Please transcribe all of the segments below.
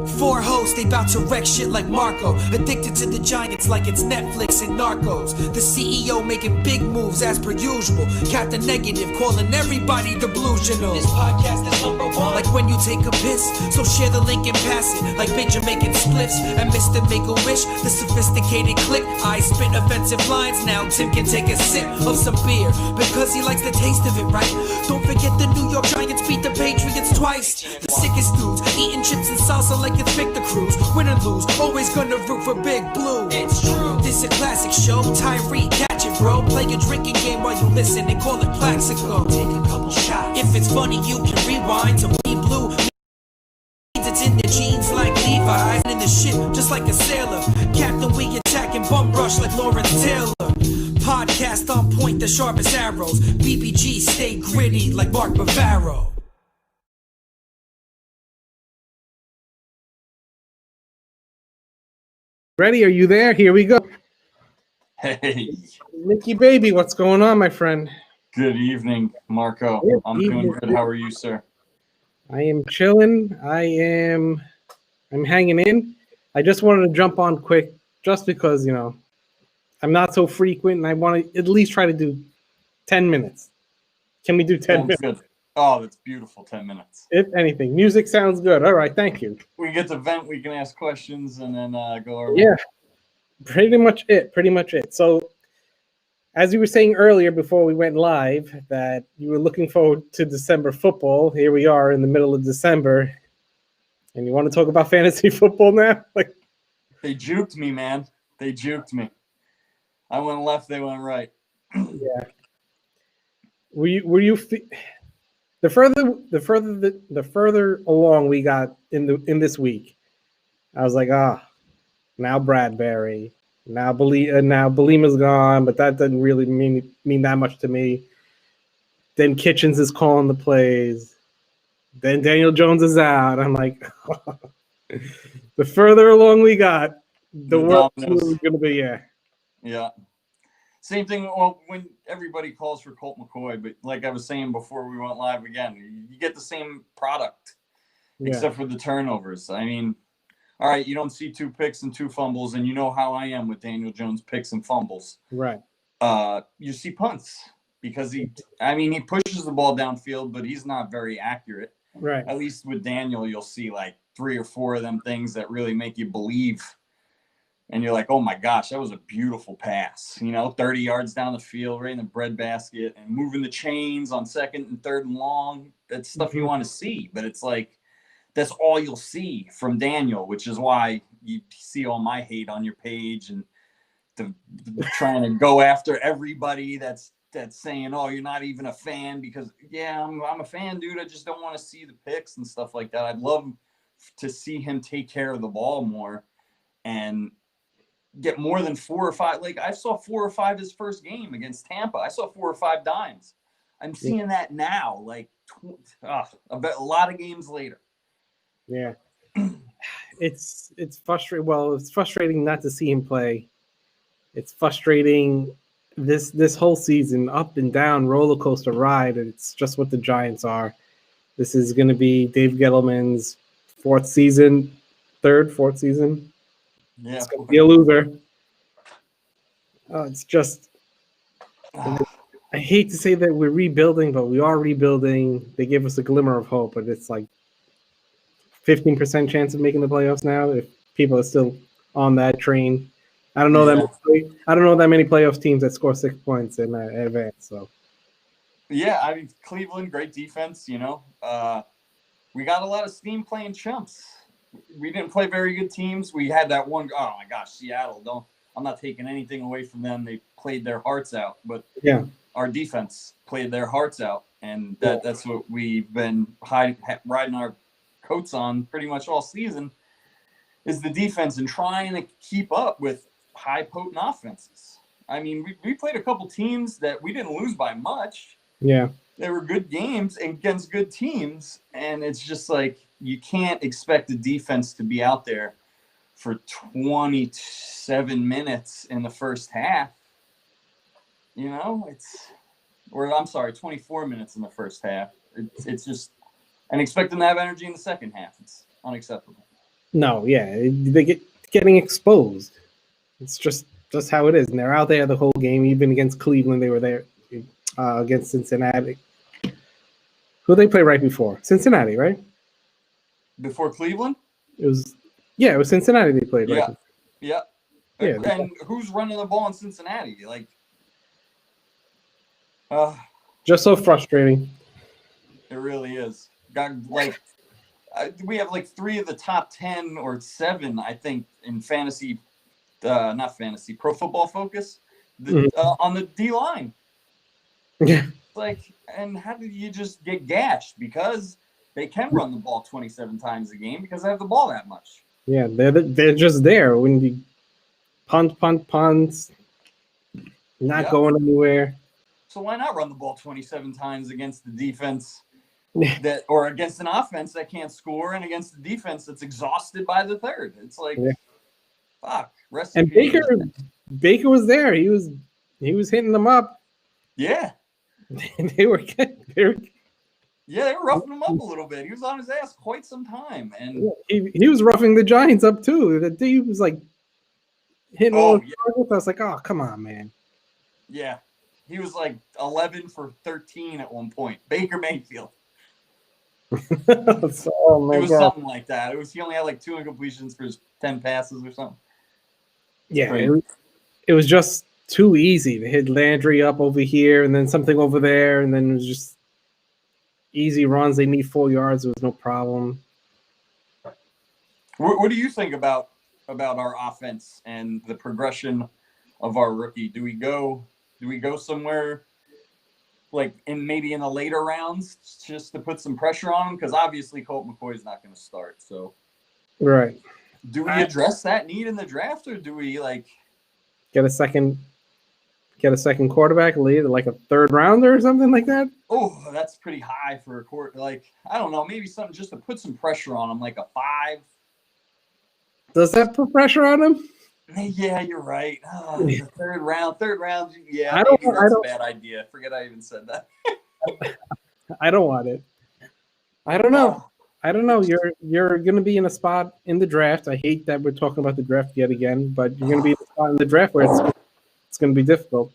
Four hosts, they bout to wreck shit like Marco. Addicted to the Giants like it's Netflix and Narcos. The CEO making big moves as per usual. Captain Negative calling everybody delusional. This podcast is number one. Like when you take a piss, so share the link and pass it. Like Major making spliffs and Mr. Make-A-Wish. The sophisticated click, I spit offensive lines. Now Tim can take a sip of some beer because he likes the taste of it, right? Don't forget the New York Giants beat the Patriots twice. The sickest dudes eating chips and salsa like it's Victor Cruz. Win or lose, always gonna root for Big Blue. It's true. This a classic show. Tyree, catch it, bro. Play a drinking game while you listen and call it Plaxico. Take a couple shots. If it's funny, you can rewind to Bleed Blue. It's in the jeans like Levi's. In the shit, just like a sailor. Captain, we attack and bum rush like Lawrence Taylor. Podcast on point, the sharpest arrows. BBG stay gritty like Mark Bavaro. Ready? Are you there? Here we go. Hey. Nicky baby, what's going on, my friend? Good evening, Marco. I'm doing good. How are you, sir? I am chilling. I'm hanging in. I just wanted to jump on quick just because, I'm not so frequent and I want to at least try to do 10 minutes. Can we do 10 minutes? Good. Oh, that's beautiful, 10 minutes. If anything, music sounds good. All right, thank you. We get to vent, we can ask questions, and then go over. Yeah, pretty much it. So, as you were saying earlier before we went live, that you were looking forward to December football. Here we are in the middle of December, and you want to talk about fantasy football now? They juked me, man. They juked me. I went left, they went right. Yeah. Were you? The further along we got in this week, I was like, now Bradbury, now Belima's gone, but that doesn't really mean that much to me. Then Kitchens is calling the plays. Then Daniel Jones is out. I'm like, the further along we got, the worse it's going to be. Yeah. Same thing when everybody calls for Colt McCoy, but like I was saying before we went live again, you get the same product except for the turnovers. I mean, all right, you don't see 2 picks and 2 fumbles, and you know how I am with Daniel Jones picks and fumbles. Right. You see punts because he pushes the ball downfield, but he's not very accurate. Right. At least with Daniel, you'll see like 3 or 4 of them things that really make you believe. And you're like, oh my gosh, that was a beautiful pass. 30 yards down the field, right in the breadbasket, and moving the chains on 2nd and 3rd and long. That's stuff you want to see. But it's like, that's all you'll see from Daniel, which is why you see all my hate on your page and trying to go after everybody that's saying, oh, you're not even a fan, because, yeah, I'm a fan, dude. I just don't want to see the picks and stuff like that. I'd love to see him take care of the ball more and get more than 4 or 5. Like, I saw 4 or 5 his first game against Tampa. I saw 4 or 5 dimes. I'm seeing that now, like a lot of games later. Yeah. It's frustrating. Well, it's frustrating not to see him play. It's frustrating this whole season, up and down roller coaster ride. It's just what the Giants are. This is going to be Dave Gettleman's 4th season. Yeah, it's going to be a loser. It's just, I hate to say that we're rebuilding, but we are rebuilding. They give us a glimmer of hope, but it's like 15% chance of making the playoffs now if people are still on that train. I don't know that many playoff teams that score 6 points in advance. So, yeah, I mean, Cleveland, great defense. We got a lot of steam playing chumps. We didn't play very good teams. We had that one. Oh my gosh, Seattle! I'm not taking anything away from them. They played their hearts out, but our defense played their hearts out, and that's what we've been riding our coats on pretty much all season. Is the defense and trying to keep up with high potent offenses. I mean, we played a couple teams that we didn't lose by much. Yeah, they were good games against good teams, and it's just like, you can't expect the defense to be out there for 27 minutes in the first half. 24 minutes in the first half. It's just, and expect them to have energy in the second half. It's unacceptable. No, yeah, they getting exposed. It's just how it is, and they're out there the whole game. Even against Cleveland, they were there. Against Cincinnati, who they play right before Cincinnati, right? Before Cleveland? It was Cincinnati they played right Yeah. before. Yeah. Yeah, And who's running the ball in Cincinnati? Like, just so frustrating. it really is. Got like, we have like 3 of the top 10 or 7, I think, in fantasy, not fantasy, Pro Football Focus, on the D line. Yeah, Like, and how did you just get gashed? Because they can run the ball 27 times a game because they have the ball that much. yeah, they're just there when you punt, not going anywhere. So why not run the ball 27 times against the defense or against an offense that can't score and against the defense that's exhausted by the third? It's like, fuck. And Baker was there. He was hitting them up. Yeah. They were roughing him up a little bit. He was on his ass quite some time, and he was roughing the Giants up too. The dude was like hitting all. Yeah. I was like, oh, come on, man. Yeah, he was like 11 for 13 at one point. Baker Mayfield. Oh my it was God. something like that. He only had like 2 incompletions for his 10 passes or something. Yeah, it was just too easy to hit Landry up over here and then something over there, and then it was just easy runs. They need 4 yards. There was no problem. What do you think about our offense and the progression of our rookie? Do we go somewhere like maybe in the later rounds just to put some pressure on him? Because obviously Colt McCoy is not going to start. So right. Do we address that need in the draft, or do we like get a second quarterback, like a 3rd rounder or something like that? Oh, that's pretty high for a court. Like, I don't know, maybe something just to put some pressure on him, like a 5. Does that put pressure on him? Yeah, you're right. The third round. Yeah, that's a bad idea. Forget I even said that. I don't want it. I don't know. You're going to be in a spot in the draft. I hate that we're talking about the draft yet again, but you're going to be in a spot in the draft where it's going to be difficult.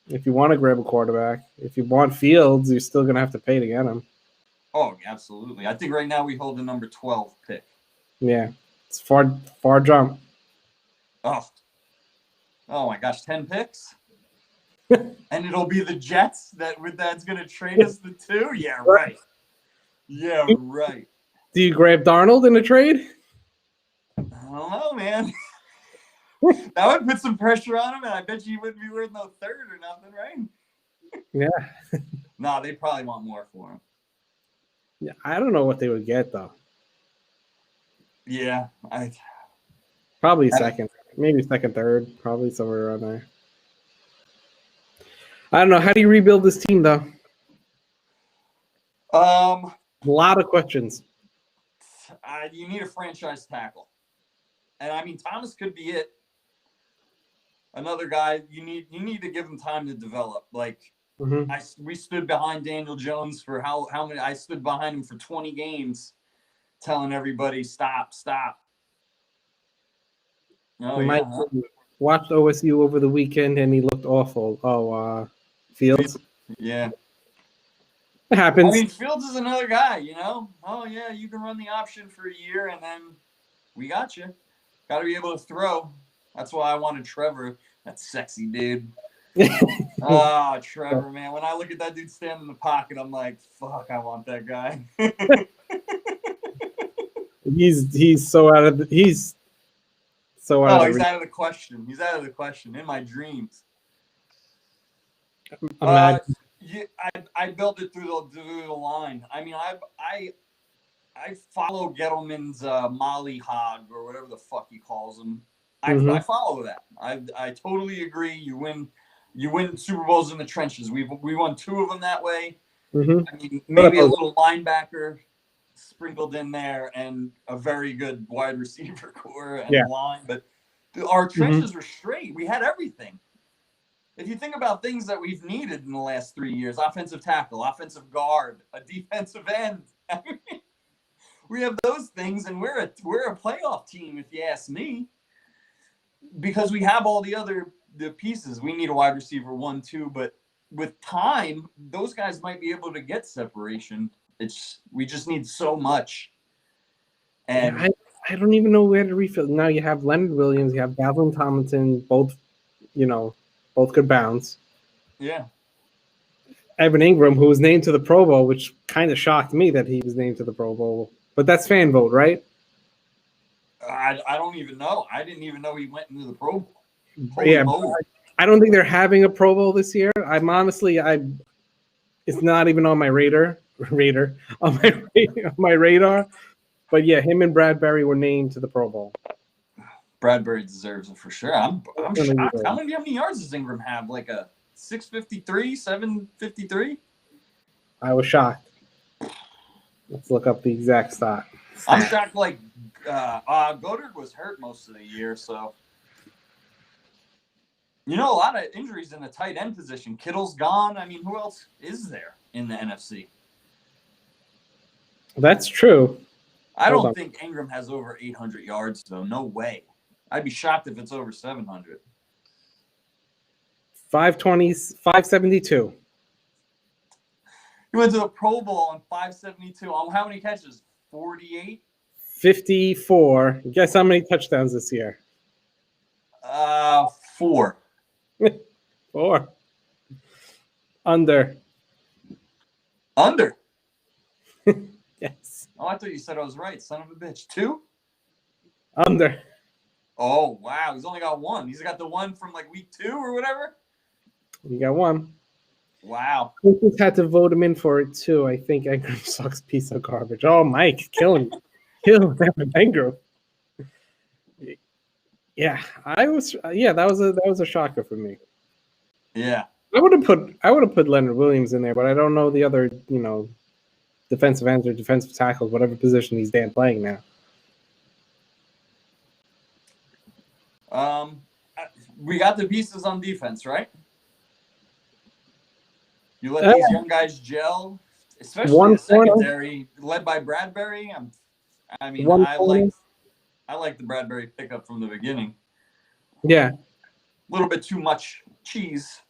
If you want to grab a quarterback, if you want Fields, you're still going to have to pay to get him. Oh, absolutely. I think right now we hold the number 12 pick. Yeah, it's far jump. Oh my gosh, 10 picks? And it'll be the Jets that's going to trade us the 2? Yeah, right. Yeah, right. Do you grab Darnold in a trade? I don't know, man. That would put some pressure on him, and I bet you wouldn't be worth no 3rd or nothing, right? Yeah. No, they probably want more for him. Yeah, I don't know what they would get though. Yeah, probably second, maybe second, 3rd, probably somewhere around there. I don't know. How do you rebuild this team though? A lot of questions. You need a franchise tackle, and I mean Thomas could be it. Another guy you need to give him time to develop. Like we stood behind Daniel Jones for how many? I stood behind him for 20 games, telling everybody stop. Oh yeah. Watched OSU over the weekend and he looked awful. Fields. Yeah. It happens. I mean, Fields is another guy, you know. Oh yeah, you can run the option for a year and then we got you. Got to be able to throw. That's why I wanted Trevor. That sexy dude. Trevor, man. When I look at that dude standing in the pocket, I'm like, fuck, I want that guy. He's so out of he's out of the question. He's out of the question in my dreams. I built it through the line. I mean, I follow Gettleman's Molly Hog or whatever the fuck he calls him. I follow that. I totally agree. You win Super Bowls in the trenches. We won 2 of them that way. I mean, maybe a little linebacker sprinkled in there and a very good wide receiver core and line, but our trenches were straight. We had everything. If you think about things that we've needed in the last 3 years, offensive tackle, offensive guard, a defensive end, we have those things, and we're a playoff team, if you ask me, because we have all the pieces. We need a wide receiver 1, 2, but with time, those guys might be able to get separation. We just need so much. And I don't even know where to refill. Now you have Leonard Williams, you have Dalvin Tomlinson, both could bounce. Yeah. Evan Ingram, who was named to the Pro Bowl, which kind of shocked me that he was named to the Pro Bowl. But that's fan vote, right? I don't even know. I didn't even know he went into the Pro Bowl. I don't think they're having a Pro Bowl this year. It's not even on my radar. On my radar. But yeah, him and Bradbury were named to the Pro Bowl. Bradbury deserves it for sure. I'm shocked. How many yards does Ingram have? Like a 653, 753? I was shocked. Let's look up the exact stat. I'm shocked. Like Goddard was hurt most of the year, so a lot of injuries in the tight end position. Kittle's gone. I mean, who else is there in the NFC? That's true. I don't think Ingram has over 800 yards, though. No way. I'd be shocked if it's over 700. 572. He went to the Pro Bowl on 572. On how many catches? 48? 54. Guess how many touchdowns this year? 4. 4. Under. Yes. Oh, I thought you said I was right. Son of a bitch. 2? Under. Oh, wow. He's only got 1. He's got the one from like week 2 or whatever. You got 1. Wow. I just had to vote him in for it too. I think Ingram sucks, piece of garbage. Oh, Mike, killing Ingram. Yeah, that was a shocker for me. Yeah. I would have put Leonard Williams in there, but I don't know the other, defensive ends or defensive tackles, whatever position he's playing now. We got the pieces on defense, right? You let these young guys gel, especially the secondary, led by Bradbury. I like the Bradbury pickup from the beginning. Yeah. A little bit too much cheese.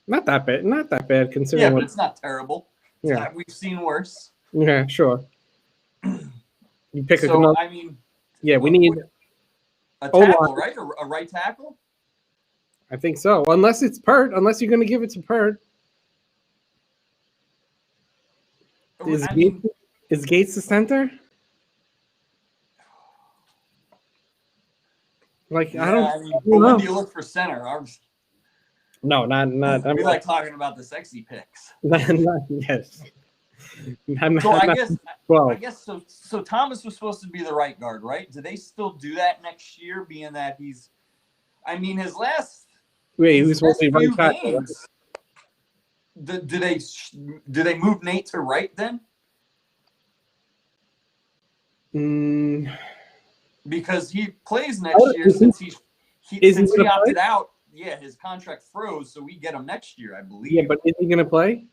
Not that bad considering. Yeah, but it's not terrible. We've seen worse. Yeah, sure. You pick another. We need a tackle, right? A right tackle? I think so. Unless it's Pert. Unless you're going to give it to Pert. Is Gates the center? Like, I don't know. When do you look for center? No, not. We like talking about the sexy picks. Yes. I guess so. Thomas was supposed to be the right guard, right? Do they still do that next year? Being that he's, his last. Wait, he was supposed to be right tackle. Do they move Nate to right then? Because he plays next year since he opted out. Yeah, his contract froze, so we get him next year, I believe. Yeah, but is he going to play?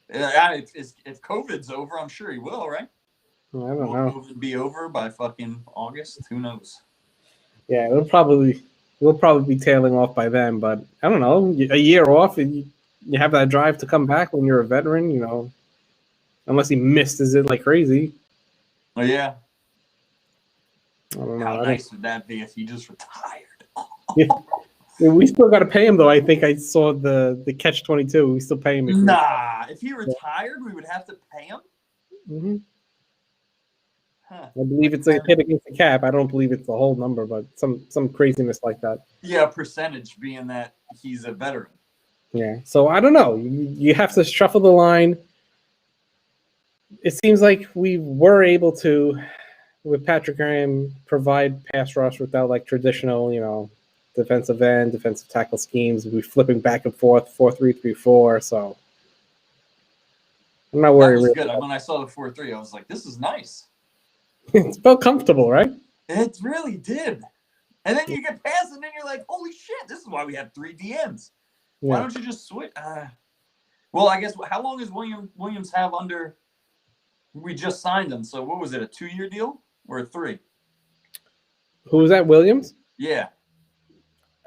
If COVID's over, I'm sure he will, right? I don't know. Will COVID be over by fucking August? Who knows? Yeah, we'll probably be tailing off by then, but I don't know. A year off, and you have that drive to come back when you're a veteran, unless he misses it like crazy. Oh, yeah. I don't know. How nice would that be if he just retired? Yeah. We still got to pay him, though. I think I saw the catch-22. We still pay him. If he retired, we would have to pay him? Mm-hmm. Huh. I believe it's a hit against the cap. I don't believe it's the whole number, but some craziness like that. Yeah, percentage being that he's a veteran. Yeah, so I don't know. You have to shuffle the line. It seems like we were able to, with Patrick Graham, provide pass rush without like traditional, defensive end, defensive tackle schemes. We're flipping back and forth, 4-3-3-4. So I'm not worried. That was good. When I saw the 4-3, I was like, "This is nice." It felt comfortable, right? It really did. And then you get past, and then you're like, "Holy shit! This is why we have 3 DMs. Yeah. Why don't you just switch?" Well, I guess how long does Williams have under We just signed him. So what was it? A 2-year deal or a 3? Who was that? Williams? Yeah.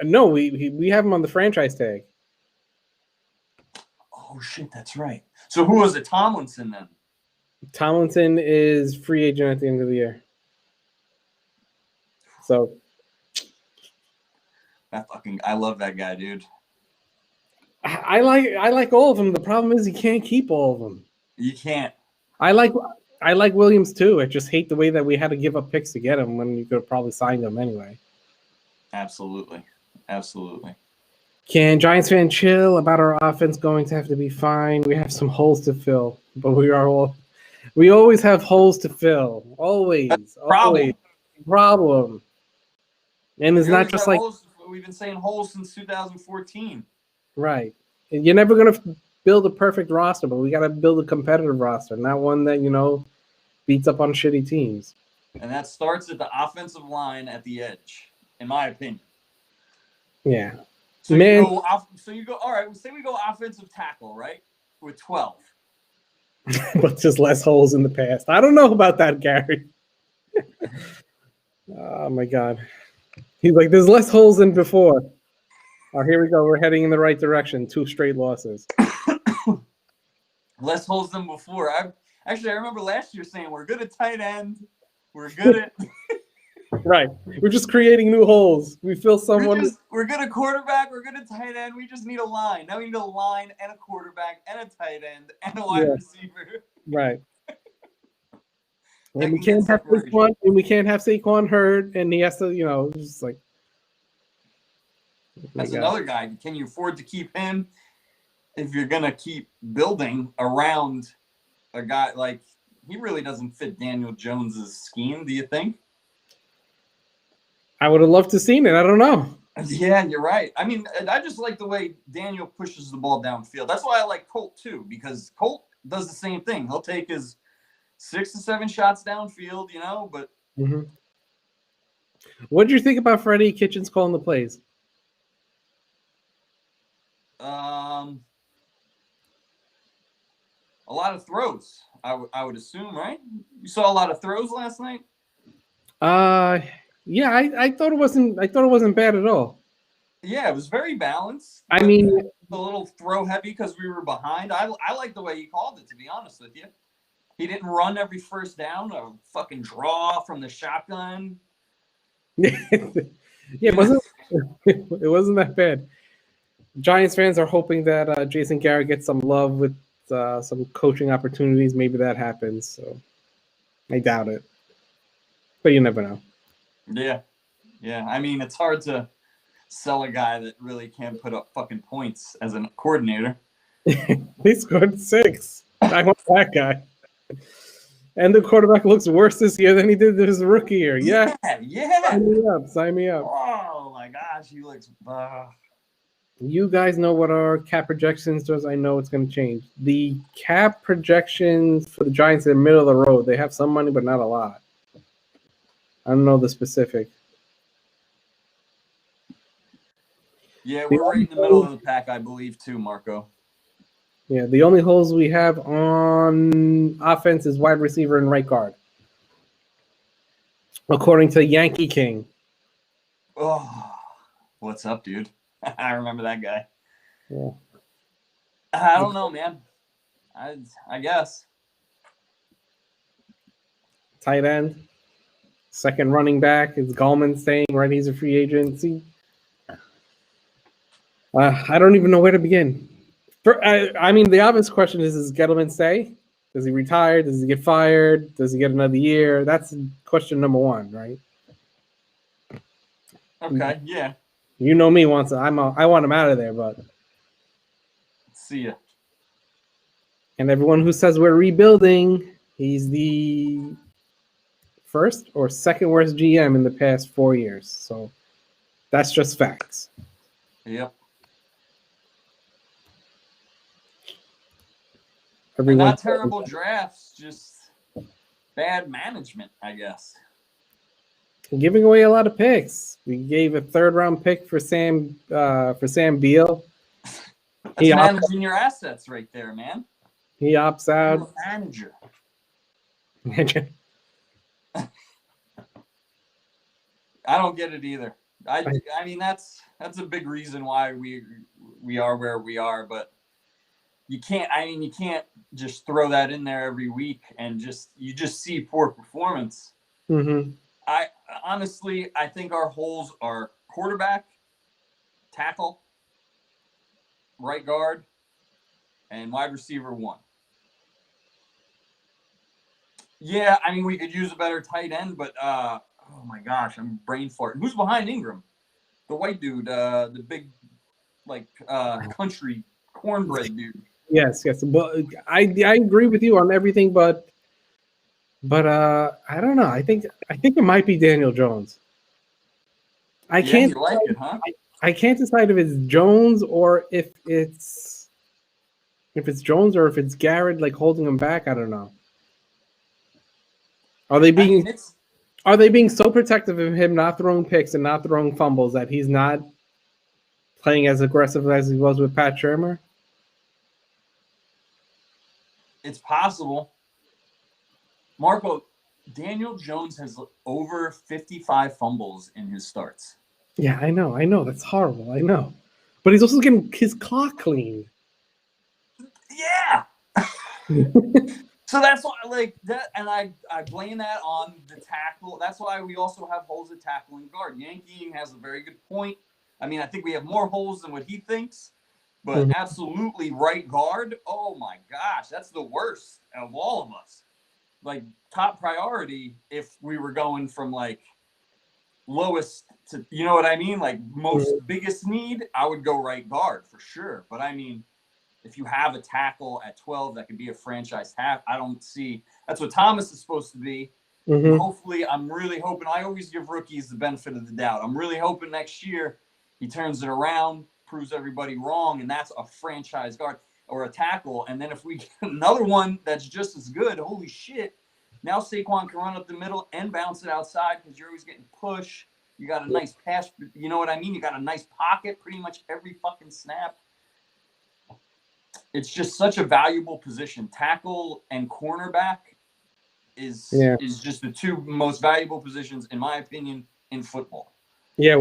No, we have him on the franchise tag. Oh shit, that's right. So who was it? Tomlinson then? Tomlinson is free agent at the end of the year. So I love that guy, dude. I like all of them. The problem is you can't keep all of them. You can't. I like Williams too. I just hate the way that we had to give up picks to get him when you could have probably signed him anyway. Absolutely. Can Giants fan chill about our offense going to have to be fine? We have some holes to fill, but we always have holes to fill. Always. Problem. And it's not just like holes. We've been saying holes since 2014. Right. And you're never gonna build a perfect roster, but we gotta build a competitive roster, not one that, beats up on shitty teams. And that starts at the offensive line at the edge, in my opinion. Yeah. So Man. You go, all right, say we go offensive tackle, right? With 12. But just less holes in the past. I don't know about that, Gary. Oh my God. He's like, there's less holes than before. Oh, here we go. We're heading in the right direction. 2 straight losses. Less holes than before. I remember last year saying we're good at tight end. We're good at right. We're just creating new holes. We feel someone. We're good at quarterback. We're good at tight end. We just need a line. Now we need a line and a quarterback and a tight end and a wide receiver. Right. And we can't have Saquon. And we can't have Saquon hurt, and he has to, just like. That's another guy. Can you afford to keep him if you're gonna keep building around a guy like he really doesn't fit Daniel Jones's scheme? Do you think? I would have loved to seen it. I don't know. Yeah, you're right. I mean, I just like the way Daniel pushes the ball downfield. That's why I like Colt too, because Colt does the same thing. He'll take his 6 to 7 shots downfield, but. Mm-hmm. What did you think about Freddie Kitchens calling the plays? A lot of throws. I would assume, right? You saw a lot of throws last night. Yeah, I thought it wasn't bad at all. Yeah, it was very balanced. I mean, a little throw heavy because we were behind. I like the way he called it, to be honest with you. He didn't run every first down or fucking draw from the shotgun. Yeah, it wasn't that bad. Giants fans are hoping that Jason Garrett gets some love with some coaching opportunities. Maybe that happens. So I doubt it, but you never know. Yeah. I mean, it's hard to sell a guy that really can't put up fucking points as a coordinator. He scored 6. I want that guy. And the quarterback looks worse this year than he did his rookie year. Yeah. Sign me up. Oh my gosh, he looks. You guys know what our cap projections does. I know it's going to change. The cap projections for the Giants in the middle of the road. They have some money, but not a lot. I don't know the specific. Yeah, we're right in the middle of the pack, I believe, too, Marco. Yeah, the only holes we have on offense is wide receiver and right guard, according to Yankee King. Oh, what's up, dude? I remember that guy. Yeah. I don't know, man. I guess. Tight end. Second running back is Gallman staying, right? He's a free agent. See, I don't even know where to begin. I mean, the obvious question is: does Gettleman stay? Does he retire? Does he get fired? Does he get another year? That's question number 1, right? Okay, yeah. You know me. I want him out of there, but see ya. And everyone who says we're rebuilding, he's the first or second worst GM in the past 4 years. So that's just facts. Yep. Not terrible drafts, just bad management, I guess. Giving away a lot of picks. We gave a 3rd-round pick for Sam Beal. That's managing your assets right there, man. He opts out. Manager. I don't get it either. I mean that's a big reason why we are where we are, but you can't just throw that in there every week and you just see poor performance. Mm-hmm. I honestly think our holes are quarterback, tackle, right guard, and wide receiver 1. Yeah, I mean we could use a better tight end, but oh my gosh, I'm brain farting. Who's behind Ingram? The white dude, the big country cornbread dude. Yes. Well, I agree with you on everything, but I don't know. I think it might be Daniel Jones. I can't. You like it, huh? I can't decide if it's Jones or if it's Jones or if it's Garrett like holding him back. I don't know. Are they being so protective of him not throwing picks and not throwing fumbles that he's not playing as aggressive as he was with Pat Shermer? It's possible. Marco, Daniel Jones has over 55 fumbles in his starts. Yeah, I know. That's horrible. I know. But he's also getting his clock cleaned. Yeah. So that's why, and I blame that on the tackle. That's why we also have holes at tackle and guard. Yankee has a very good point. I mean, I think we have more holes than what he thinks, but absolutely right guard. Oh my gosh, that's the worst of all of us. Like top priority if we were going from lowest to, you know what I mean? Like most biggest need, I would go right guard for sure. But I mean, if you have a tackle at 12 that can be a franchise half, I don't see. That's what Thomas is supposed to be. And hopefully, I'm really hoping. I always give rookies the benefit of the doubt. I'm really hoping next year he turns it around, proves everybody wrong, and that's a franchise guard or a tackle. And then if we get another one that's just as good, holy shit. Now Saquon can run up the middle and bounce it outside because you're always getting push. You got a nice pass. You know what I mean? You got a nice pocket pretty much every fucking snap. It's just such a valuable position. Tackle and cornerback is just the two most valuable positions, in my opinion, in football. Yeah,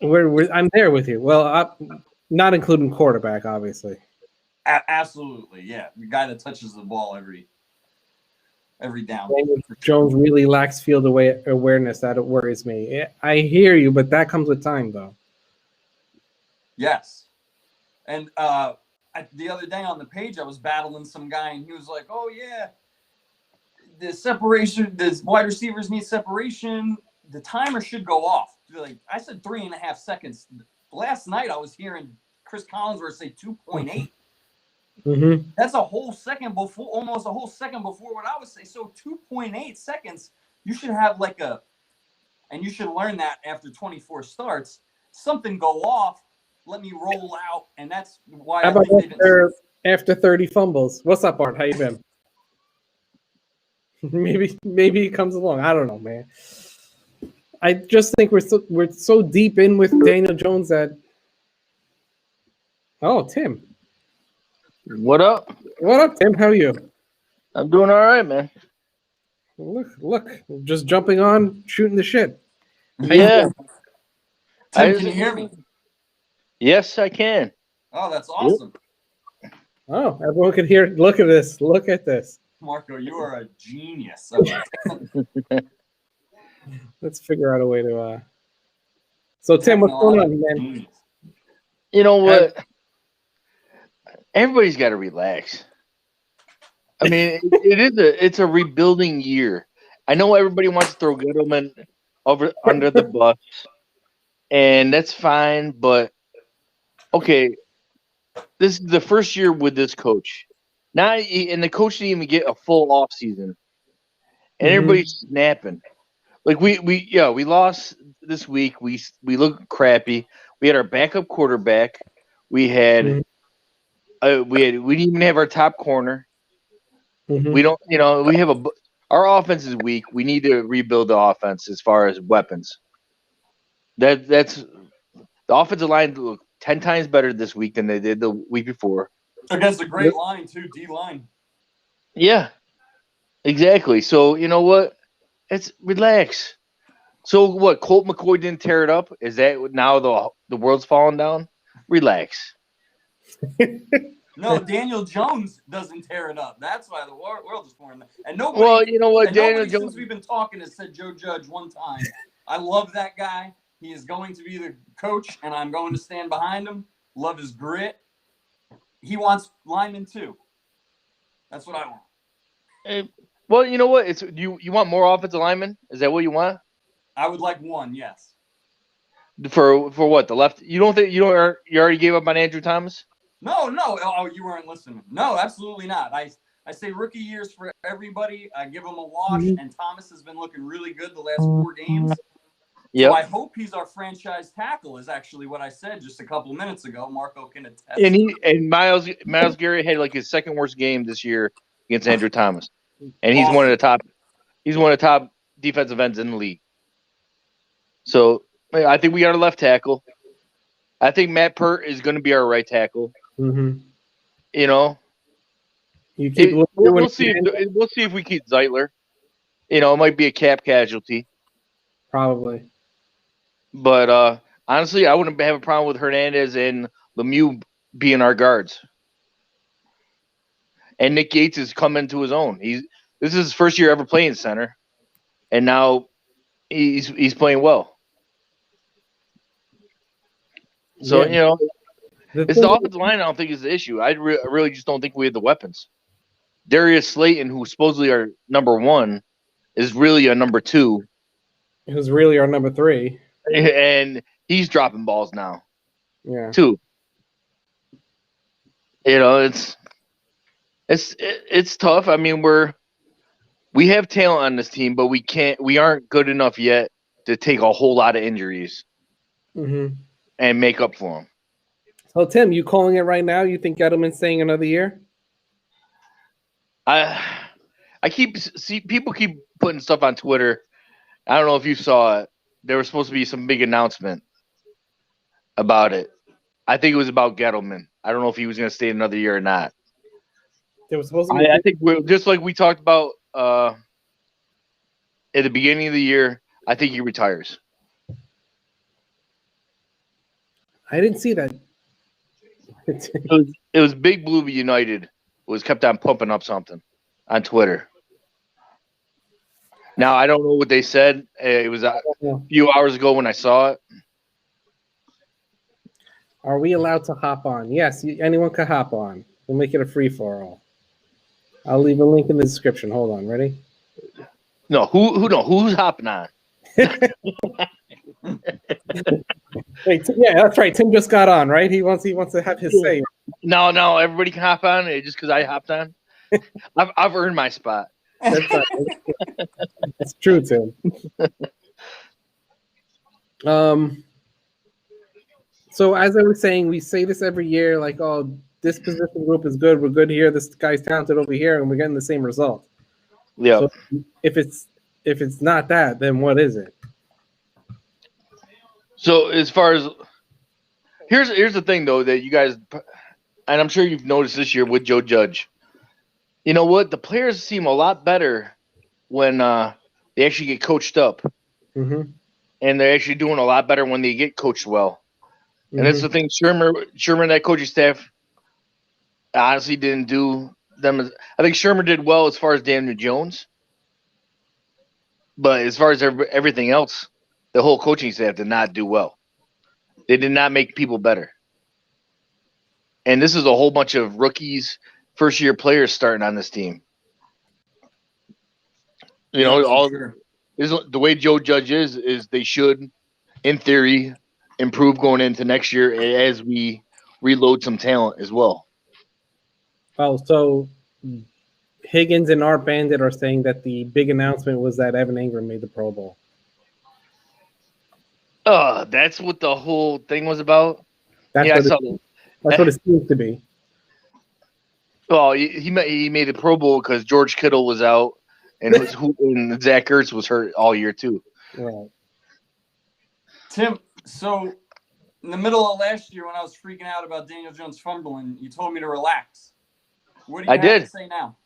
I'm there with you. Well, not including quarterback, obviously. Absolutely, yeah. The guy that touches the ball every down. Jones really lacks field awareness. That worries me. I hear you, but that comes with time, though. Yes. And the other day on the page, I was battling some guy, and he was like, "Oh yeah, the separation. The wide receivers need separation. The timer should go off." Like I said, 3.5 seconds. Last night, I was hearing Chris Collinsworth say 2.8. That's a whole second before, almost a whole second before what I would say. So 2.8 seconds. You should have and you should learn that after 24 starts. Something go off. Let me roll out, and that's why. How about after 30 fumbles? What's up, Art? How you been? maybe he comes along. I don't know, man. I just think we're so deep in with Daniel Jones that. Oh, Tim. What up? What up, Tim? How are you? I'm doing all right, man. Look, just jumping on, shooting the shit. Yeah. Tim, can you hear me? Yes, I can. Oh, that's awesome. Oh, everyone can hear. Look at this. Look at this. Marco, you are a genius. Let's figure out a way to. So, Tim, what's going on, man? You know what? Everybody's got to relax. I mean, it's a rebuilding year. I know everybody wants to throw Gettleman under the bus, and that's fine. But okay, this is the first year with this coach. Now, and the coach didn't even get a full off season, and everybody's snapping. Like we lost this week. We look crappy. We had our backup quarterback. We had we didn't even have our top corner. We don't, we have our offense is weak. We need to rebuild the offense as far as weapons. That's the offensive line look 10 times better this week than they did the week before. Against a great line too, D line. Yeah, exactly. So you know what? It's relax. So what? Colt McCoy didn't tear it up. Is that now the world's falling down? Relax. No, Daniel Jones doesn't tear it up. That's why the world is pouring. And Well, nobody, you know what, and Daniel nobody Jones. since we've been talking has said Joe Judge one time. I love that guy. He is going to be the coach, and I'm going to stand behind him. Love his grit. He wants linemen too. That's what I want. Well, you know what? It's you want more offensive linemen? Is that what you want I would like one, yes. for what the left? You don't think you already gave up on Andrew Thomas? No. Oh, you weren't listening. No, absolutely not. I say rookie years for everybody. I give him a wash, and Thomas has been looking really good the last 4 games. Yep. So I hope he's our franchise tackle. Is actually what I said just a couple of minutes ago. Marco can attest. And Miles Garrett had like his second worst game this year against Andrew Thomas, and he's Awesome. one of the top. He's one of the top defensive ends in the league. So I think we got a left tackle. I think Matt Pert is going to be our right tackle. Mm-hmm. You know, You keep we'll see. We'll see if we keep Zeitler. You know, it might be a cap casualty. Probably. But honestly, I wouldn't have a problem with Hernandez and Lemieux being our guards. And Nick Gates has come into his own. This is his first year ever playing center, and now he's playing well. So Yeah. you know, The it's the offensive line. I don't think is the issue. I really just don't think we have the weapons. Darius Slayton, who supposedly our number 1, is really a number 2, who's really our number 3. and he's dropping balls now Yeah. too. You know, it's tough. I mean, we have talent on this team, but we aren't good enough yet to take a whole lot of injuries Mm-hmm. and make up for them. So Tim, you calling it right now? You think Gettleman's staying another year? I people keep putting stuff on Twitter. I don't know if you saw it. There was supposed to be some big announcement about it. I think it was about Gettleman. I don't know if he was going to stay another year or not. There was supposed to be. I think we're just like we talked about at the beginning of the year. I think he retires. I didn't see that. It was Big Blue United was kept on pumping up something on Twitter. Now I don't know what they said. It was a few hours ago when I saw it. Are we allowed to hop on? Yes, anyone can hop on. We'll make it a free for all. I'll leave a link in the description. Hold on, ready? No, who's hopping on? Wait, yeah, that's right. Tim just got on, right? He wants to have his say. No, everybody can hop on just because I hopped on. I've earned my spot. That's right. That's true, Tim. So as I was saying, we say this every year, like, oh, this position group is good. We're good here. This guy's talented over here, and we're getting the same result. Yeah. So if it's not that, then what is it? So as far as here's the thing though that you guys, and I'm sure you've noticed this year with Joe Judge. You know what? The players seem a lot better when they actually get coached up, Mm-hmm. and they're actually doing a lot better when they get coached well. Mm-hmm. And that's the thing. Sherman, that coaching staff, honestly didn't do them. I think Sherman did well as far as Daniel Jones, but as far as everything else, the whole coaching staff did not do well. They did not make people better. And this is a whole bunch of rookies, first-year players starting on this team. You know, the way Joe Judge is they should, in theory, improve going into next year as we reload some talent as well. Oh, so Higgins and Art Bandit are saying that the big announcement was that Evan Ingram made the Pro Bowl. That's what the whole thing was about. That's what it seems to be. Well, he made the Pro Bowl because George Kittle was out, and Zach Ertz was hurt all year too. Right. Tim, so in the middle of last year when I was freaking out about Daniel Jones fumbling, you told me to relax. What do you have to say now?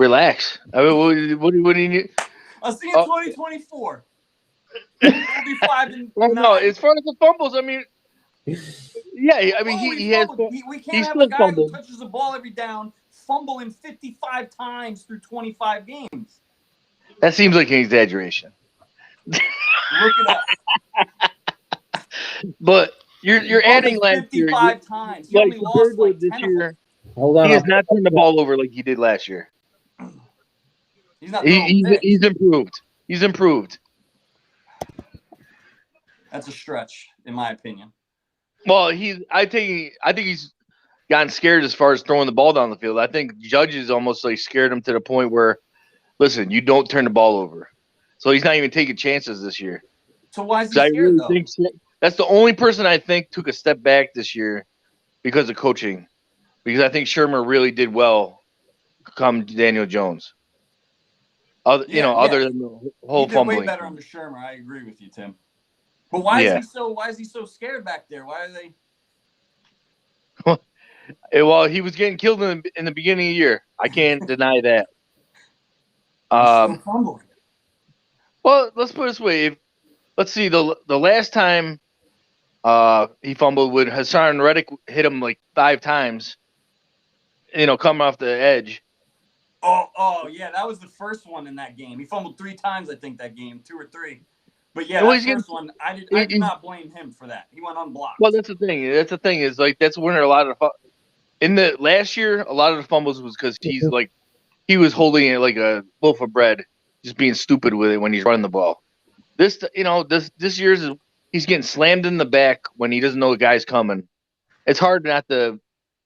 Relax. I mean, what do you need? I'll see you in 2024. We'll be 5-9. Well, no, as far as the fumbles, I mean, yeah, I mean, he has. We can't He's have still a guy fumbled. who touches the ball every down, fumbling 55 times through 25 games. That seems like an exaggeration. Look it up. But you're adding last year. 55 times. He Like only lost like this 10 year. Hold on. He has not turned the ball over like he did last year. He's not throwing picks. He's improved. He's improved. That's a stretch, in my opinion. Well, I think he's gotten scared as far as throwing the ball down the field. I think judges almost like scared him to the point where, listen, you don't turn the ball over. So he's not even taking chances this year. So why is he 'Cause scared, I really though? think that's the only person I think took a step back this year because of coaching. Because I think Shermer really did well come Daniel Jones. Other than the whole he did fumbling. way better under Shermer. I agree with you, Tim. But why is he so scared back there? Why are they? Well, he was getting killed in the beginning of the year. I can't deny that. He's still fumbling. Well, let's put it this way. Let's see, the last time he fumbled when Hassan Reddick hit him like 5 times, coming off the edge. Oh, yeah, that was the first one in that game. He fumbled 3 times, I think, that game, 2 or 3. But yeah, that first one, I do not blame him for that. He went unblocked. Well, that's the thing. Is like that's when a lot of in the last year, a lot of the fumbles was because he was holding it like a loaf of bread, just being stupid with it when he's running the ball. This year's he's getting slammed in the back when he doesn't know the guy's coming. It's hard not to,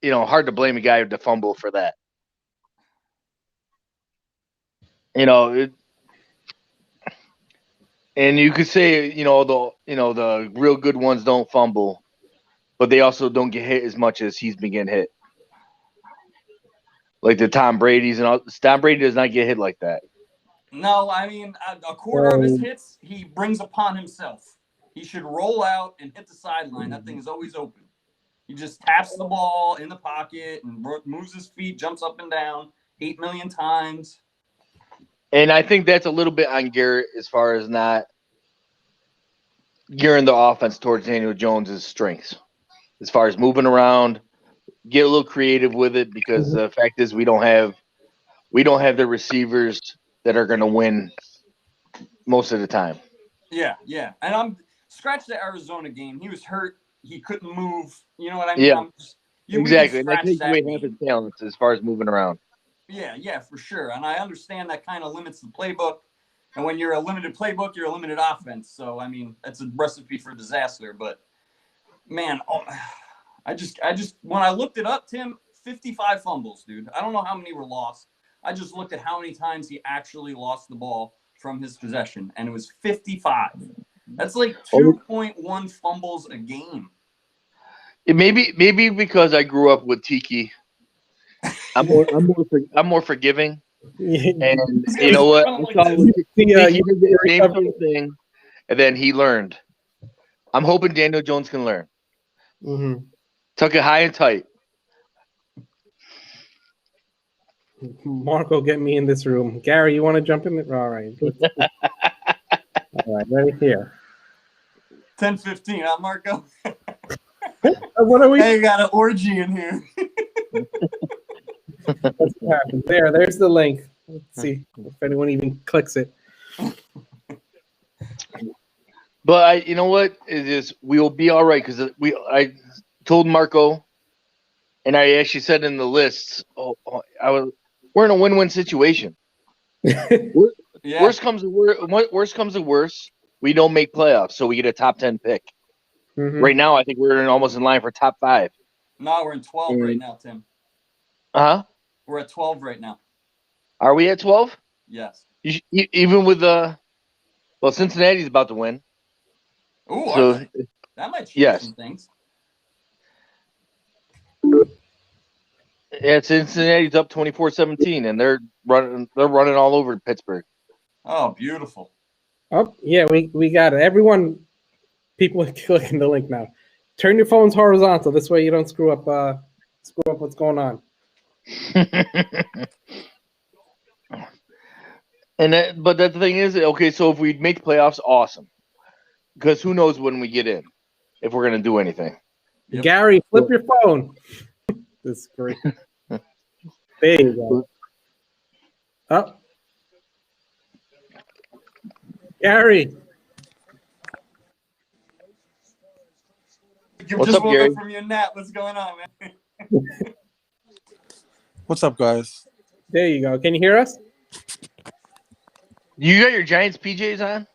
hard to blame a guy to fumble for that. And you could say, the real good ones don't fumble, but they also don't get hit as much as he's been getting hit. Like the Tom Brady's and all. Tom Brady does not get hit like that. No, I mean, a quarter of his hits he brings upon himself. He should roll out and hit the sideline. That thing is always open. He just taps the ball in the pocket and moves his feet, jumps up and down 8 million times. And I think that's a little bit on Garrett as far as not gearing the offense towards Daniel Jones' strengths. As far as moving around, get a little creative with it because the fact is we don't have the receivers that are going to win most of the time. Yeah. And I'm scratch the Arizona game. He was hurt. He couldn't move. You know what I mean? Yeah, exactly. And that takes away half his talents as far as moving around. Yeah, for sure. And I understand that kind of limits the playbook. And when you're a limited playbook, you're a limited offense. So, I mean, that's a recipe for disaster. But, man, I just when I looked it up, Tim, 55 fumbles, dude. I don't know how many were lost. I just looked at how many times he actually lost the ball from his possession, and it was 55. That's like 2.1 fumbles a game. It maybe because I grew up with Tiki. I'm more forgiving. And you know what? He did the same sort of thing, and then he learned. I'm hoping Daniel Jones can learn. Mm-hmm. Tuck it high and tight. Marco, get me in this room. Gary, you want to jump in? All right. All right, ready here. 10:15, huh, Marco? What are we? Hey, you got an orgy in here. What's happened? There's the link. Let's see if anyone even clicks it. But you know what? It is. We will be all right because I told Marco, and I actually said in the lists. We're in a win-win situation. Worst comes to worst, we don't make playoffs, so we get a top 10 pick. Mm-hmm. Right now, I think we're almost in line for top 5. No, we're in 12 right now, Tim. We're at 12 right now. Are we at 12? Yes. Even with Cincinnati's about to win. Ooh, so that might change some things. Yeah, Cincinnati's up 24-17, and they're running all over Pittsburgh. Oh, beautiful. Oh, yeah, we got it. Everyone, people are clicking the link now. Turn your phones horizontal. This way you don't screw up what's going on. But the thing is, okay, so if we make the playoffs, awesome. Because who knows when we get in, if we're going to do anything. Yep. Gary, flip your phone. This is great. There you go. Oh. Gary. You What's just up, woke Gary? up from your nap. What's going on, man? What's up, guys? There you go. Can you hear us? You got your Giants PJs on?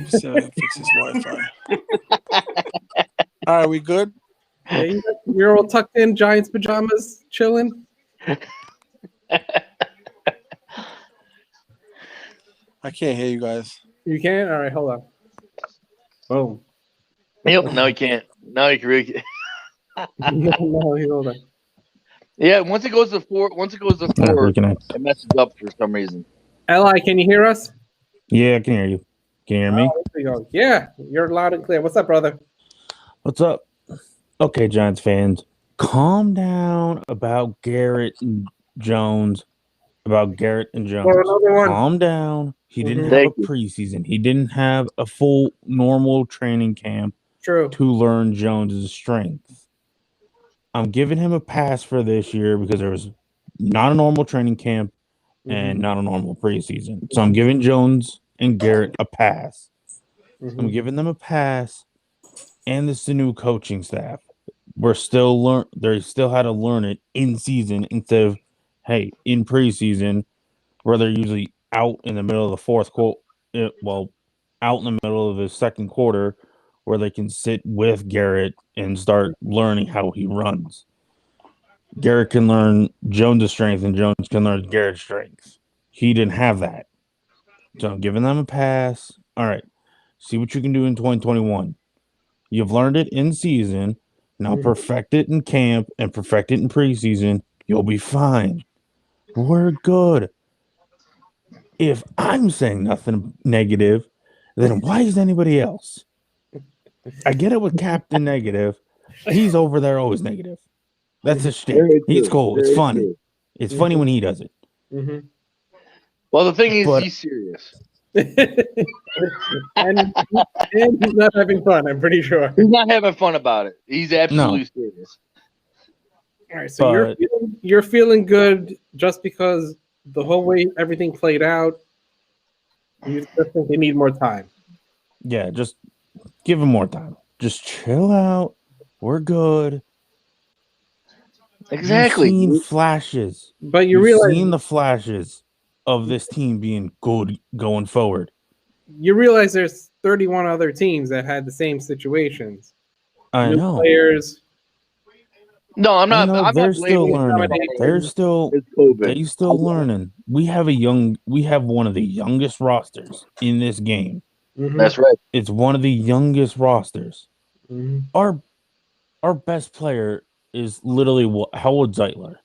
See how I fix this Wi-Fi. All right, we good? Yeah, you're all tucked in, Giants pajamas, chilling. I can't hear you guys. You can? All right, hold on. Boom. Yep. No, you can't. No, you can really. No, hold on. Yeah. Once it goes to four, Reconnect. it messes up for some reason. Li, can you hear us? Yeah, I can hear you. Can you hear me? Oh, there you go. Yeah, you're loud and clear. What's up, brother? What's up? Okay, Giants fans, calm down about Garrett and Jones. About Garrett and Jones. another one. Calm down. He didn't have Thank a you. preseason. He didn't have a full normal training camp True. to learn Jones's strength. I'm giving him a pass for this year because there was not a normal training camp and not a normal preseason. So I'm giving Jones and Garrett a pass. I'm giving them a pass, and this is the new coaching staff. They still had to learn it in season instead of, hey, in preseason, where they're usually out in the middle of the fourth quarter. Out in the middle of the second quarter, where they can sit with Garrett and start learning how he runs. Garrett can learn Jones' strength, and Jones can learn Garrett's strength. He didn't have that. So I'm giving them a pass. All right. See what you can do in 2021. You've learned it in season. Now perfect it in camp and perfect it in preseason. You'll be fine. We're good. If I'm saying nothing negative, then why is anybody else? I get it with Captain Negative. He's over there always negative. That's his shtick. It's cool. It's funny. It's funny when he does it. Well, the thing is, he's serious. and he's not having fun, I'm pretty sure. He's not having fun about it. He's absolutely serious. All right, so you're feeling good just because the whole way everything played out. You just think they need more time. Yeah, just give him more time. Just chill out. We're good. Exactly. You've seen flashes. But You've realize seen the flashes of this team being good going forward. You realize there's 31 other teams that had the same situations. I New know. players. No, I'm not. I'm they're not still blaming learning. They're still learning. We have one of the youngest rosters in this game. That's right. It's one of the youngest rosters. Our best player is literally how old Zeitler?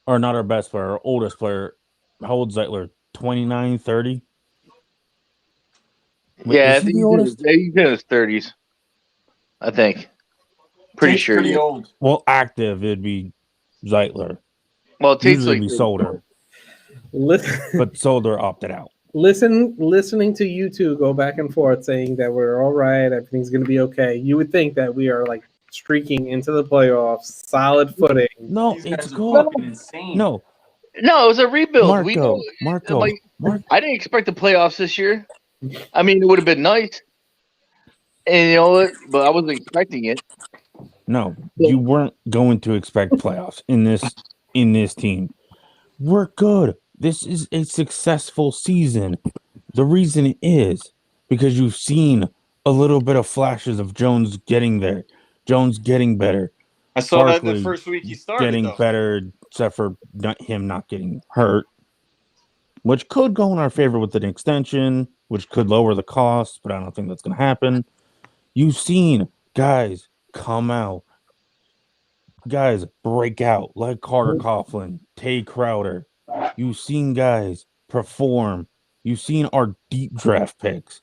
Or not our best player, our oldest player. How old Zeitler? 29, 30? Yeah, is he the oldest? He's in his 30s. I think. Pretty sure. Pretty old. Well, active, it'd be Zeitler. Well, Tate's usually like be Solder. But Solder opted out. Listening to you two go back and forth saying that we're all right, everything's going to be okay. You would think that we are like streaking into the playoffs, solid footing. No, it's good. Insane. No, it was a rebuild. Marco. I didn't expect the playoffs this year. I mean, it would have been nice. And you know what? But I wasn't expecting it. No, you weren't going to expect playoffs in this team. We're good. This is a successful season. The reason is because you've seen a little bit of flashes of Jones getting there, Jones getting better. I saw that the first week he started. Getting better, except for him not getting hurt, which could go in our favor with an extension, which could lower the cost, but I don't think that's going to happen. You've seen guys come out, guys break out like Carter Coughlin, Tate Crowder. You've seen guys perform. You've seen our deep draft picks,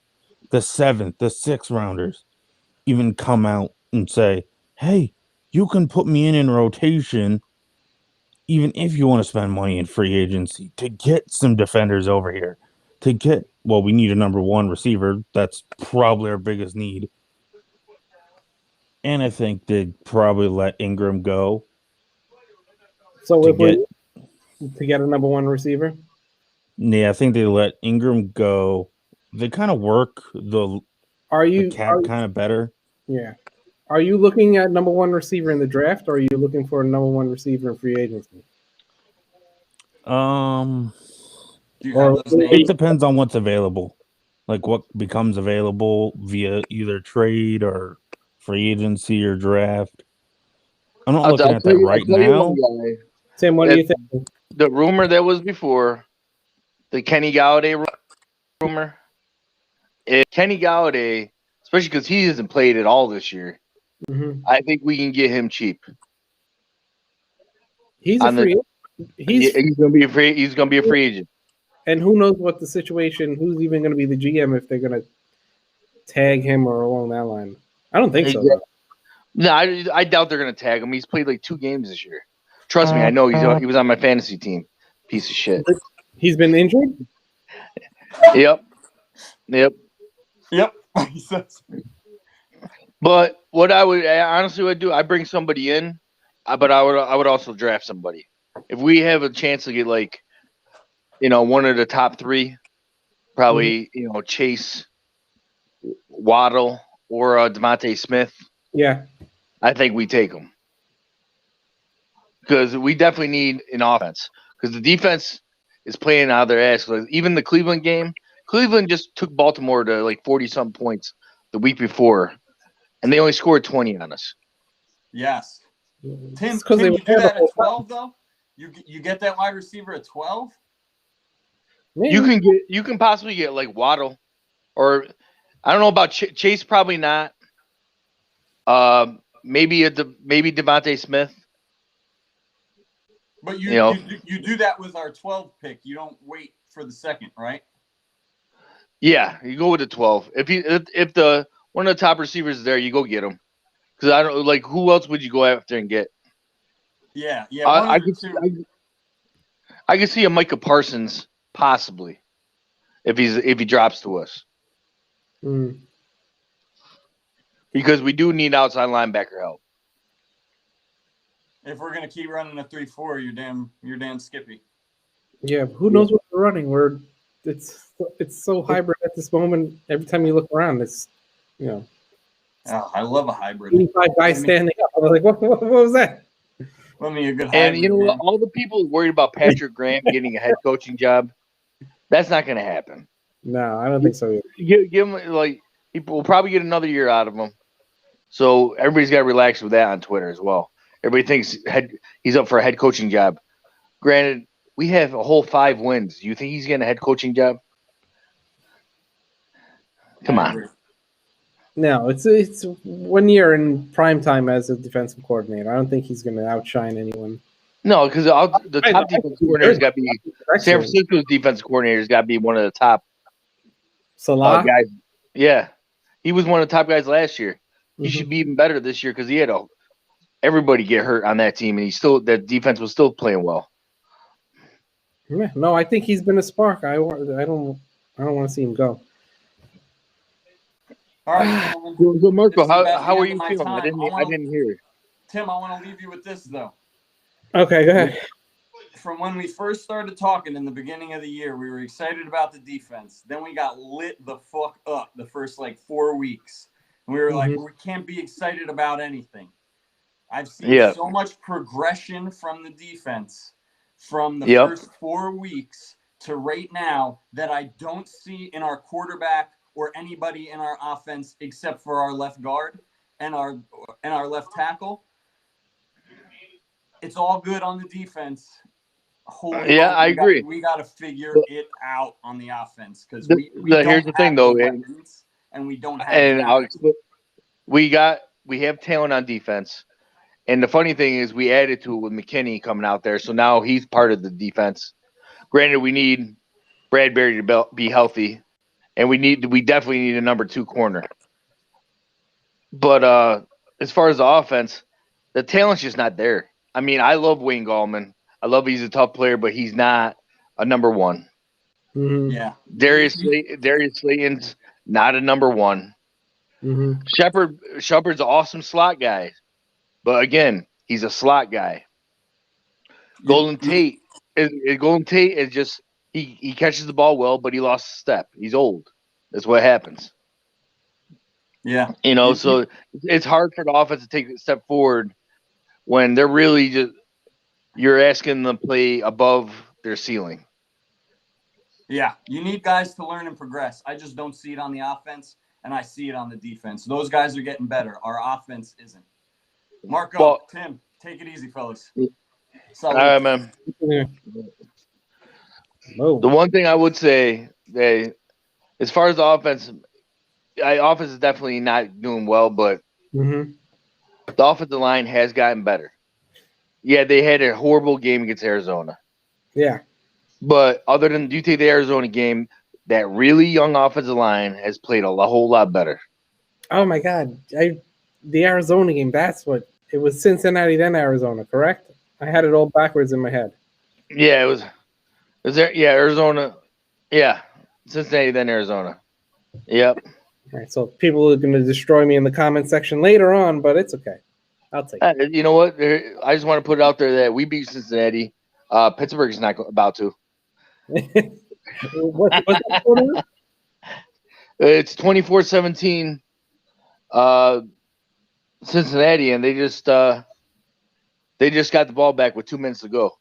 the 7th, the 6th rounders, even come out and say, hey, you can put me in rotation even if you want to spend money in free agency to get some defenders over here, we need a number one receiver. That's probably our biggest need. And I think they'd probably let Ingram go. So to if get, to get a number one receiver, I think they let Ingram go. They kind of work the cap kind of better. Yeah. Are you looking at number one receiver in the draft, or are you looking for a number one receiver in free agency? It depends on what's available, like what becomes available via either trade or free agency or draft. I'm not looking at that right now. Tim, what do you think? The rumor that was before, the Kenny Galladay rumor, if Kenny Galladay, especially because he hasn't played at all this year, I think we can get him cheap. He's a free agent. He's going to be a free. He's going to be a free agent. And who knows what the situation? Who's even going to be the GM if they're going to tag him or along that line? I don't think so. No, I doubt they're going to tag him. He's played like 2 games this year. Trust me, I know he was on my fantasy team. Piece of shit. He's been injured? Yep. But what I would do, I bring somebody in, but I would also draft somebody. If we have a chance to get like, one of the top 3, probably, Chase, Waddle, or Devontae Smith. Yeah. I think we take them. Because we definitely need an offense. Because the defense is playing out of their ass. Even the Cleveland game, Cleveland just took Baltimore to like 40-something points the week before. And they only scored 20 on us. Yes. Tim, you do that at 12, though? You get that wide receiver at 12? You can possibly get like Waddle, or I don't know about Chase. Probably not. Maybe Devontae Smith. But you do that with our 12 pick. You don't wait for the second, right? Yeah, you go with the 12. If the one of the top receivers is there, you go get him. Because I don't like who else would you go after and get? Yeah. I could see a Micah Parsons possibly if he drops to us. Because we do need outside linebacker help. If we're gonna keep running a 3-4, you're damn skippy. Yeah, who knows what we're running? It's so hybrid at this moment. Every time you look around, it's Oh, I love a hybrid. 25 guys standing up. I was like, what was that? Let me a good hybrid. And man. all the people worried about Patrick Graham getting a head coaching job, that's not going to happen. No, I don't think so either. Give him people will probably get another year out of him. So everybody's got to relax with that on Twitter as well. Everybody thinks he's up for a head coaching job. Granted, we have a whole 5 wins. Do you think he's getting a head coaching job? Come on. No, it's 1 year in prime time as a defensive coordinator. I don't think he's going to outshine anyone. No, because the top defensive coordinator's got to be San Francisco's defensive coordinator's got to be one of the top guys. Yeah, he was one of the top guys last year. He should be even better this year because he had everybody get hurt on that team, and that defense was still playing well. Yeah, no, I think he's been a spark. I don't want to see him go. All right, so Marco, how are you feeling? I didn't hear. Tim, I want to leave you with this though. Okay, go ahead. From when we first started talking in the beginning of the year, we were excited about the defense. Then we got lit the fuck up the first 4 weeks. And we were like, we can't be excited about anything. I've seen so much progression from the defense from the first 4 weeks to right now that I don't see in our quarterback or anybody in our offense except for our left guard and our left tackle. It's all good on the defense. I agree. We got to figure it out on the offense because here's the thing though, and we don't have. And Alex, we have talent on defense, and the funny thing is we added to it with McKinney coming out there, so now he's part of the defense. Granted, we need Bradbury to be healthy, and we definitely need a number 2 corner. But as far as the offense, the talent's just not there. I mean, I love Wayne Gallman. I love he's a tough player, but he's not a number one. Mhm. Yeah. Darius Slayton's not a number one. Mhm. Shepard's an awesome slot guy, but again, he's a slot guy. Golden Tate is just he catches the ball well, but he lost a step. He's old. That's what happens. Yeah. So it's hard for the offense to take a step forward when they're really just you're asking them to play above their ceiling. Yeah. You need guys to learn and progress. I just don't see it on the offense, and I see it on the defense. Those guys are getting better. Our offense isn't. Marco, Tim, take it easy, fellas. All right, man. Whoa. The one thing I would say, as far as the offense is definitely not doing well, but Mhm. the offensive line has gotten better. Yeah, they had a horrible game against Arizona. Yeah. But other than you take the Arizona game, that really young offensive line has played a whole lot better. Oh my God. The Arizona game. That's what it was. Cincinnati then Arizona, correct? I had it all backwards in my head. Yeah, it was there. Yeah, Arizona. Yeah, Cincinnati then Arizona. Yep. All right. So people are going to destroy me in the comment section later on, but it's okay. I'll take it. You know what? I just want to put it out there that we beat Cincinnati. Pittsburgh is not about to. What's that score? It's 24-17 Cincinnati, and they just got the ball back with 2 minutes to go.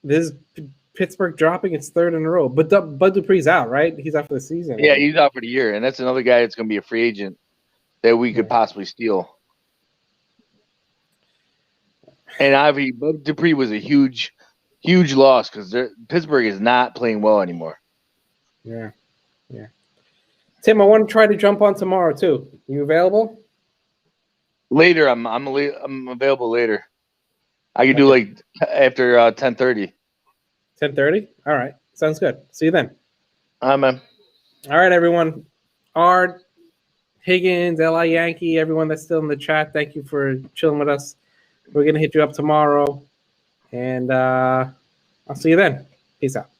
This is Pittsburgh dropping its third in a row. But Bud Dupree's out, right? He's out for the season. Yeah, he's out for the year, and that's another guy that's going to be a free agent that we could possibly steal. And obviously, Bud Dupree was a huge loss because Pittsburgh is not playing well anymore. Yeah. Tim, I want to try to jump on tomorrow too. You available? Later, I'm available later. I can do like after 10:30. 10:30? All right. Sounds good. See you then. Man. All right, everyone. Art, Higgins, L.I. Yankee, everyone that's still in the chat, thank you for chilling with us. We're going to hit you up tomorrow. And I'll see you then. Peace out.